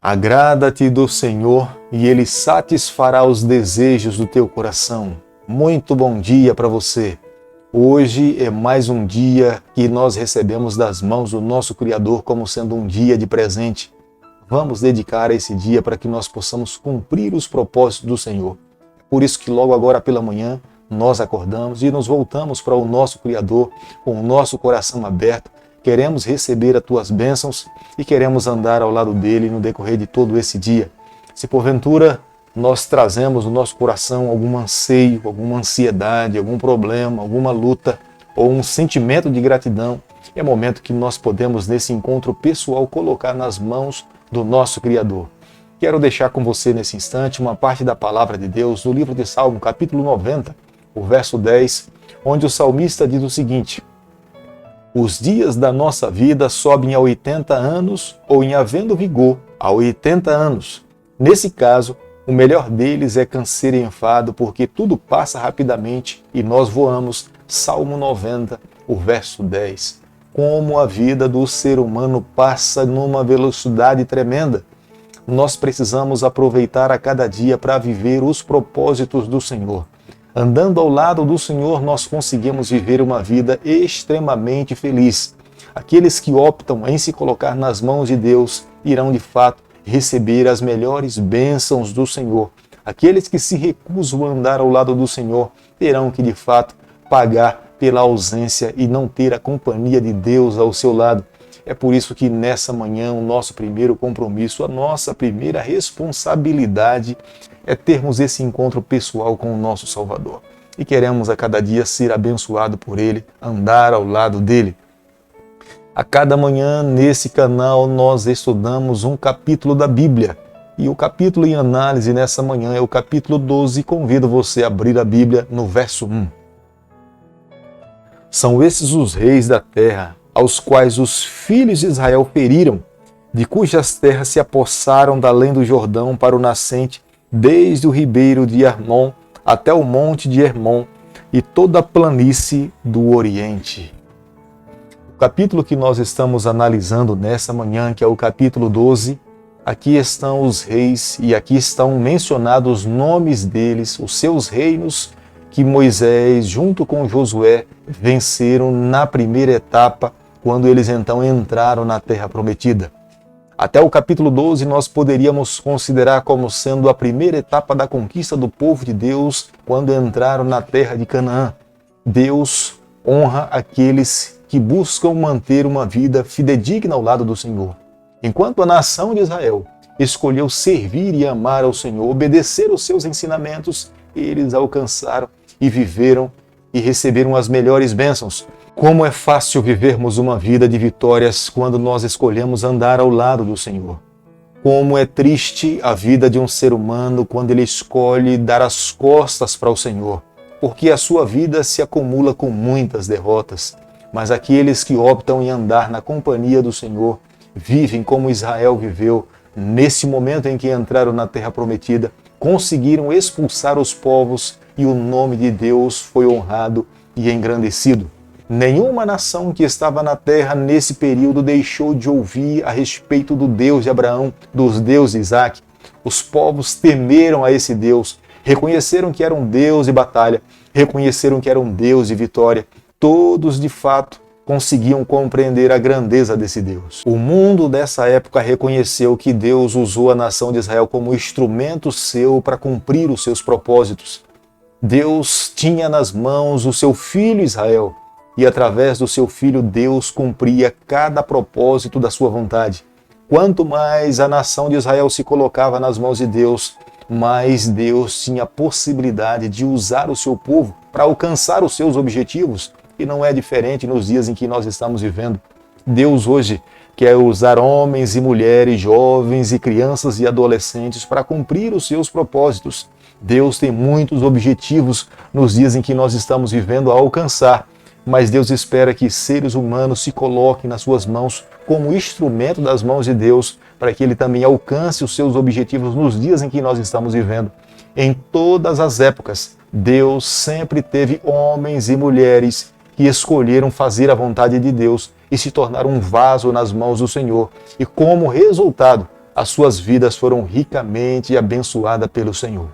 Agrada-te do Senhor e Ele satisfará os desejos do teu coração. Muito bom dia para você. Hoje é mais um dia que nós recebemos das mãos do nosso Criador como sendo um dia de presente. Vamos dedicar esse dia para que nós possamos cumprir os propósitos do Senhor. Por isso que logo agora pela manhã nós acordamos e nos voltamos para o nosso Criador com o nosso coração aberto. Queremos receber as tuas bênçãos e queremos andar ao lado dele no decorrer de todo esse dia. Se porventura nós trazemos no nosso coração algum anseio, alguma ansiedade, algum problema, alguma luta ou um sentimento de gratidão, é momento que nós podemos nesse encontro pessoal colocar nas mãos do nosso Criador. Quero deixar com você nesse instante uma parte da palavra de Deus no livro de Salmo, capítulo 90, o verso 10, onde o salmista diz o seguinte: os dias da nossa vida sobem a 80 anos ou, em havendo vigor, a 80 anos. Nesse caso, o melhor deles é canseiro e enfado, porque tudo passa rapidamente e nós voamos. Salmo 90, o verso 10. Como a vida do ser humano passa numa velocidade tremenda. Nós precisamos aproveitar a cada dia para viver os propósitos do Senhor. Andando ao lado do Senhor, nós conseguimos viver uma vida extremamente feliz. Aqueles que optam em se colocar nas mãos de Deus irão, de fato, receber as melhores bênçãos do Senhor. Aqueles que se recusam a andar ao lado do Senhor terão que, de fato, pagar pela ausência e não ter a companhia de Deus ao seu lado. É por isso que nessa manhã o nosso primeiro compromisso, a nossa primeira responsabilidade é termos esse encontro pessoal com o nosso Salvador. E queremos a cada dia ser abençoado por Ele, andar ao lado dEle. A cada manhã nesse canal nós estudamos um capítulo da Bíblia. E o capítulo em análise nessa manhã é o capítulo 12. Convido você a abrir a Bíblia no verso 1. São esses os reis da terra, aos quais os filhos de Israel feriram, de cujas terras se apossaram da além do Jordão para o nascente, desde o ribeiro de Hermon até o monte de Hermon e toda a planície do Oriente. O capítulo que nós estamos analisando nessa manhã, que é o capítulo 12, aqui estão os reis e aqui estão mencionados os nomes deles, os seus reinos que Moisés, junto com Josué, venceram na primeira etapa, quando eles então entraram na Terra Prometida. Até o capítulo 12 nós poderíamos considerar como sendo a primeira etapa da conquista do povo de Deus quando entraram na terra de Canaã. Deus honra aqueles que buscam manter uma vida fidedigna ao lado do Senhor. Enquanto a nação de Israel escolheu servir e amar ao Senhor, obedecer os seus ensinamentos, eles alcançaram e viveram e receberam as melhores bênçãos. Como é fácil vivermos uma vida de vitórias quando nós escolhemos andar ao lado do Senhor. Como é triste a vida de um ser humano quando ele escolhe dar as costas para o Senhor, porque a sua vida se acumula com muitas derrotas. Mas aqueles que optam em andar na companhia do Senhor vivem como Israel viveu nesse momento em que entraram na Terra Prometida, conseguiram expulsar os povos e o nome de Deus foi honrado e engrandecido. Nenhuma nação que estava na terra nesse período deixou de ouvir a respeito do Deus de Abraão, dos Deus de Isaac. Os povos temeram a esse Deus, reconheceram que era um Deus de batalha, reconheceram que era um Deus de vitória. Todos, de fato, conseguiam compreender a grandeza desse Deus. O mundo dessa época reconheceu que Deus usou a nação de Israel como instrumento seu para cumprir os seus propósitos. Deus tinha nas mãos o seu filho Israel, e através do seu filho Deus cumpria cada propósito da sua vontade. Quanto mais a nação de Israel se colocava nas mãos de Deus, mais Deus tinha a possibilidade de usar o seu povo para alcançar os seus objetivos. E não é diferente nos dias em que nós estamos vivendo. Deus hoje quer usar homens e mulheres, jovens e crianças e adolescentes para cumprir os seus propósitos. Deus tem muitos objetivos nos dias em que nós estamos vivendo a alcançar. Mas Deus espera que seres humanos se coloquem nas suas mãos como instrumento das mãos de Deus, para que Ele também alcance os seus objetivos nos dias em que nós estamos vivendo. Em todas as épocas, Deus sempre teve homens e mulheres que escolheram fazer a vontade de Deus e se tornar um vaso nas mãos do Senhor. E como resultado, as suas vidas foram ricamente abençoadas pelo Senhor.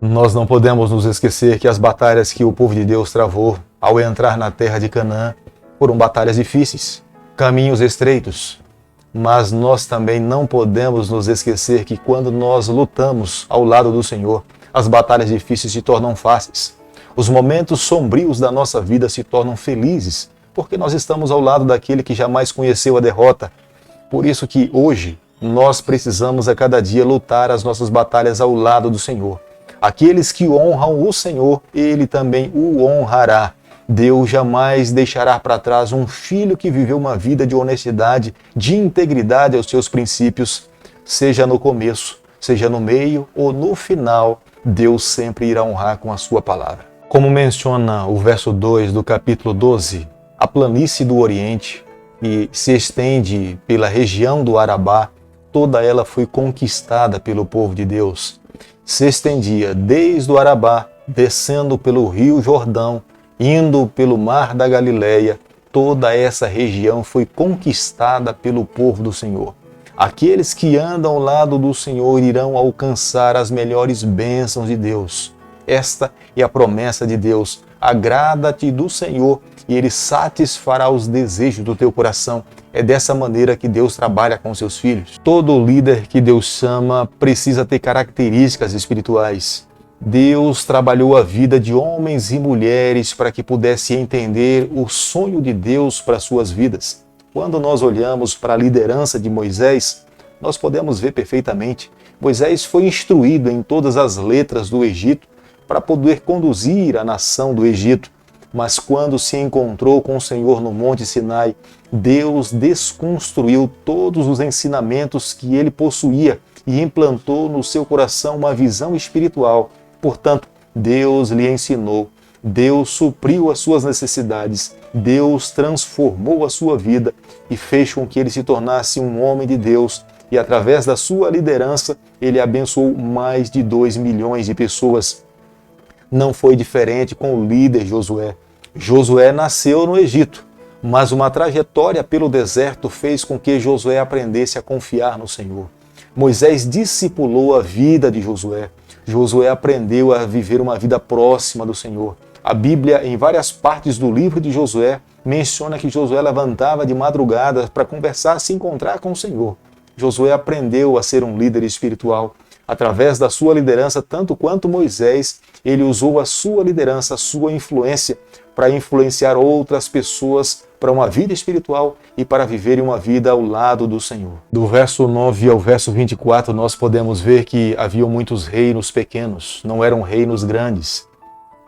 Nós não podemos nos esquecer que as batalhas que o povo de Deus travou ao entrar na terra de Canaã foram batalhas difíceis, caminhos estreitos. Mas nós também não podemos nos esquecer que quando nós lutamos ao lado do Senhor, as batalhas difíceis se tornam fáceis. Os momentos sombrios da nossa vida se tornam felizes, porque nós estamos ao lado daquele que jamais conheceu a derrota. Por isso que hoje nós precisamos a cada dia lutar as nossas batalhas ao lado do Senhor. Aqueles que honram o Senhor, Ele também o honrará. Deus jamais deixará para trás um filho que viveu uma vida de honestidade, de integridade aos seus princípios, seja no começo, seja no meio ou no final, Deus sempre irá honrar com a sua palavra. Como menciona o verso 2 do capítulo 12, a planície do Oriente, que se estende pela região do Arabá, toda ela foi conquistada pelo povo de Deus. Se estendia desde o Arabá, descendo pelo rio Jordão, indo pelo mar da Galileia, toda essa região foi conquistada pelo povo do Senhor. Aqueles que andam ao lado do Senhor irão alcançar as melhores bênçãos de Deus. Esta é a promessa de Deus. Agrada-te do Senhor e Ele satisfará os desejos do teu coração. É dessa maneira que Deus trabalha com seus filhos. Todo líder que Deus chama precisa ter características espirituais. Deus trabalhou a vida de homens e mulheres para que pudesse entender o sonho de Deus para suas vidas. Quando nós olhamos para a liderança de Moisés, nós podemos ver perfeitamente. Moisés foi instruído em todas as letras do Egito para poder conduzir a nação do Egito. Mas quando se encontrou com o Senhor no Monte Sinai, Deus desconstruiu todos os ensinamentos que ele possuía e implantou no seu coração uma visão espiritual. Portanto, Deus lhe ensinou, Deus supriu as suas necessidades, Deus transformou a sua vida e fez com que ele se tornasse um homem de Deus. E através da sua liderança, ele abençoou mais de 2 milhões de pessoas. Não foi diferente com o líder Josué. Josué nasceu no Egito, mas uma trajetória pelo deserto fez com que Josué aprendesse a confiar no Senhor. Moisés discipulou a vida de Josué. Josué aprendeu a viver uma vida próxima do Senhor. A Bíblia, em várias partes do livro de Josué, menciona que Josué levantava de madrugada para conversar, se encontrar com o Senhor. Josué aprendeu a ser um líder espiritual. Através da sua liderança, tanto quanto Moisés, ele usou a sua liderança, a sua influência, para influenciar outras pessoas para uma vida espiritual e para viverem uma vida ao lado do Senhor. Do verso 9 ao verso 24, nós podemos ver que haviam muitos reinos pequenos, não eram reinos grandes.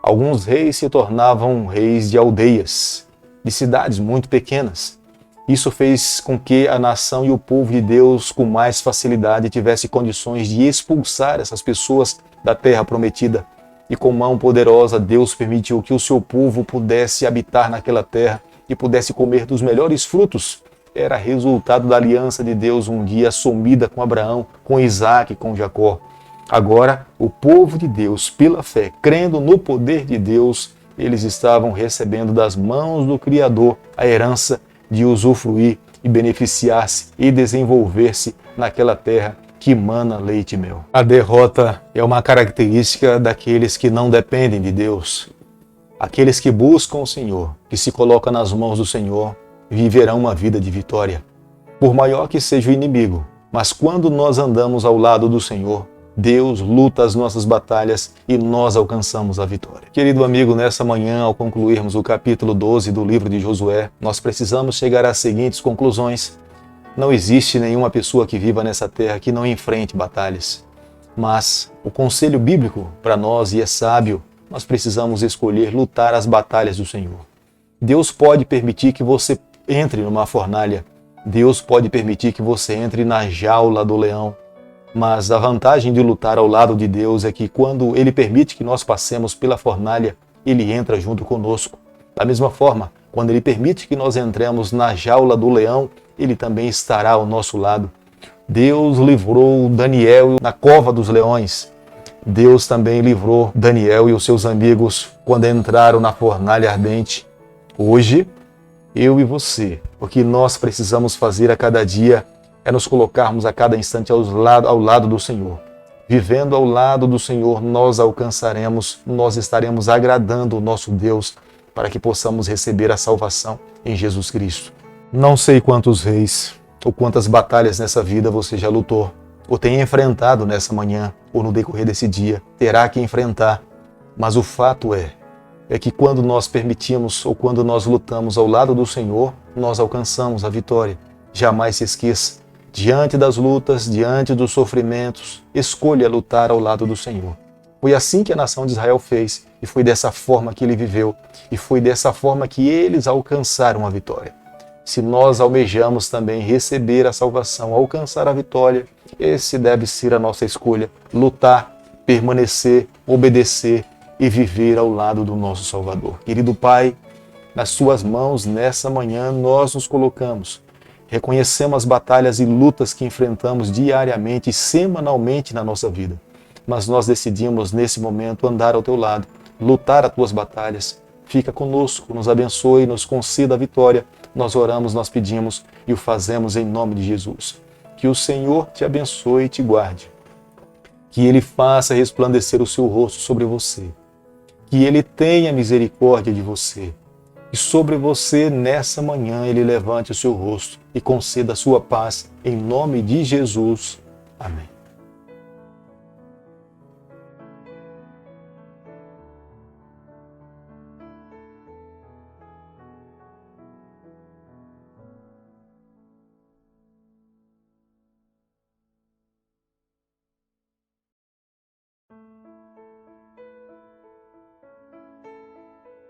Alguns reis se tornavam reis de aldeias, de cidades muito pequenas. Isso fez com que a nação e o povo de Deus, com mais facilidade, tivesse condições de expulsar essas pessoas da terra prometida. E com mão poderosa, Deus permitiu que o seu povo pudesse habitar naquela terra e pudesse comer dos melhores frutos. Era resultado da aliança de Deus um dia assumida com Abraão, com Isaac e com Jacó. Agora, o povo de Deus, pela fé, crendo no poder de Deus, eles estavam recebendo das mãos do Criador a herança de usufruir e beneficiar-se e desenvolver-se naquela terra que mana leite e mel. A derrota é uma característica daqueles que não dependem de Deus. Aqueles que buscam o Senhor, que se colocam nas mãos do Senhor, viverão uma vida de vitória. Por maior que seja o inimigo, mas quando nós andamos ao lado do Senhor, Deus luta as nossas batalhas e nós alcançamos a vitória. Querido amigo, nessa manhã, ao concluirmos o capítulo 12 do livro de Josué, nós precisamos chegar às seguintes conclusões. Não existe nenhuma pessoa que viva nessa terra que não enfrente batalhas. Mas o conselho bíblico para nós, e é sábio, nós precisamos escolher lutar as batalhas do Senhor. Deus pode permitir que você entre numa fornalha. Deus pode permitir que você entre na jaula do leão. Mas a vantagem de lutar ao lado de Deus é que quando Ele permite que nós passemos pela fornalha, Ele entra junto conosco. Da mesma forma, quando Ele permite que nós entremos na jaula do leão, Ele também estará ao nosso lado. Deus livrou Daniel na cova dos leões. Deus também livrou Daniel e os seus amigos quando entraram na fornalha ardente. Hoje, eu e você, o que nós precisamos fazer a cada dia é nos colocarmos a cada instante ao lado do Senhor. Vivendo ao lado do Senhor, nós alcançaremos, nós estaremos agradando o nosso Deus para que possamos receber a salvação em Jesus Cristo. Não sei quantos reis ou quantas batalhas nessa vida você já lutou, ou tem enfrentado nessa manhã, ou no decorrer desse dia, terá que enfrentar. Mas o fato é que quando nós permitimos ou quando nós lutamos ao lado do Senhor, nós alcançamos a vitória. Jamais se esqueça, diante das lutas, diante dos sofrimentos, escolha lutar ao lado do Senhor. Foi assim que a nação de Israel fez, e foi dessa forma que ele viveu, e foi dessa forma que eles alcançaram a vitória. Se nós almejamos também receber a salvação, alcançar a vitória, esse deve ser a nossa escolha: lutar, permanecer, obedecer e viver ao lado do nosso Salvador. Querido Pai, nas suas mãos nessa manhã nós nos colocamos. Reconhecemos as batalhas e lutas que enfrentamos diariamente e semanalmente na nossa vida. Mas nós decidimos nesse momento andar ao teu lado, lutar as tuas batalhas. Fica conosco, nos abençoe, nos conceda a vitória. Nós oramos, nós pedimos e o fazemos em nome de Jesus. Que o Senhor te abençoe e te guarde. Que Ele faça resplandecer o seu rosto sobre você. Que Ele tenha misericórdia de você. E sobre você, nessa manhã, Ele levante o seu rosto e conceda a sua paz. Em nome de Jesus. Amém.